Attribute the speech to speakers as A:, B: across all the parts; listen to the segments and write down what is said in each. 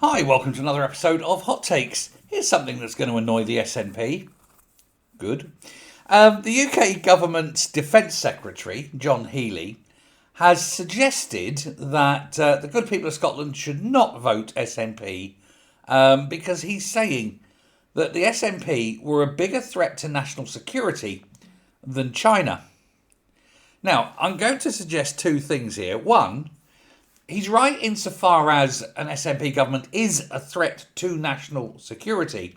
A: Hi, welcome to another episode of Hot Takes. Here's something that's going to annoy the SNP. Good. The UK government's Defence Secretary, John Healey, has suggested that the good people of Scotland should not vote SNP because he's saying that the SNP were a bigger threat to national security than China. Now, I'm going to suggest two things here. One, he's right insofar as an SNP government is a threat to national security.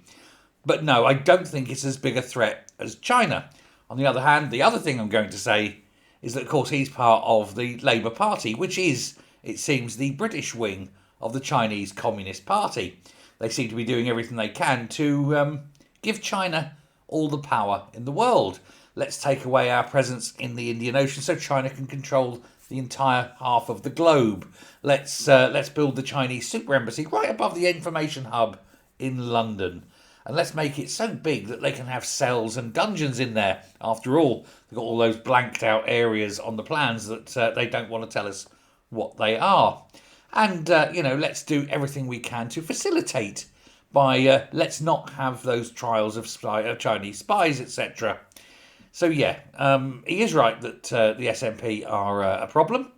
A: But no, I don't think it's as big a threat as China. On the other hand, the other thing I'm going to say is that, of course, he's part of the Labour Party, which is, it seems, the British wing of the Chinese Communist Party. They seem to be doing everything they can to give China all the power in the world. Let's take away our presence in the Indian Ocean so China can control the entire half of the globe. Let's build the Chinese super embassy right above the information hub in London. And let's make it so big that they can have cells and dungeons in there. After all, they've got all those blanked out areas on the plans that they don't want to tell us what they are. And, let's do everything we can to facilitate by let's not have those trials of Chinese spies, etc. So, he is right that the SNP are a problem,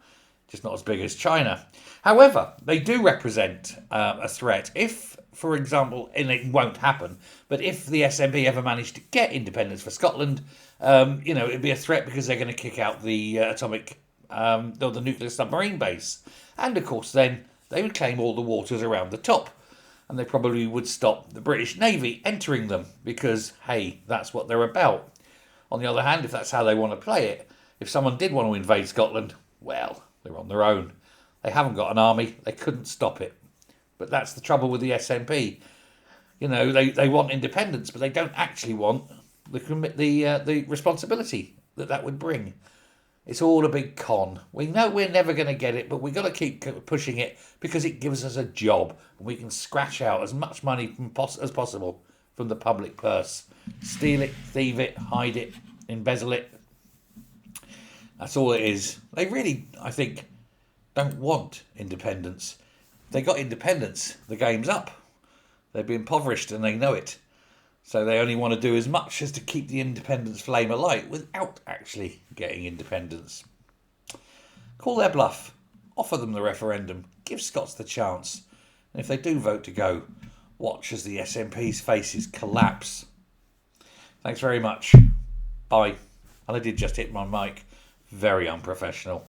A: just not as big as China. However, they do represent a threat. If, for example, and it won't happen, but if the SNP ever managed to get independence for Scotland, it'd be a threat because they're going to kick out the atomic or the nuclear submarine base. And, of course, then they would claim all the waters around the top. And they probably would stop the British Navy entering them because, hey, that's what they're about. On the other hand, if that's how they want to play it, if someone did want to invade Scotland, well, they're on their own. They haven't got an army. They couldn't stop it. But that's the trouble with the SNP. They want independence, but they don't actually want the responsibility that would bring. It's all a big con. We know we're never going to get it, but we've got to keep pushing it because it gives us a job. And we can scratch out as much money as possible from the public purse. Steal it, thieve it, hide it, embezzle it. That's all it is. They really, I think, don't want independence. If they got independence, the game's up. They'd be impoverished and they know it. So they only want to do as much as to keep the independence flame alight without actually getting independence. Call their bluff. Offer them the referendum. Give Scots the chance. And if they do vote to go, watch as the SNP's faces collapse. Thanks very much. Bye. And I did just hit my mic. Very unprofessional.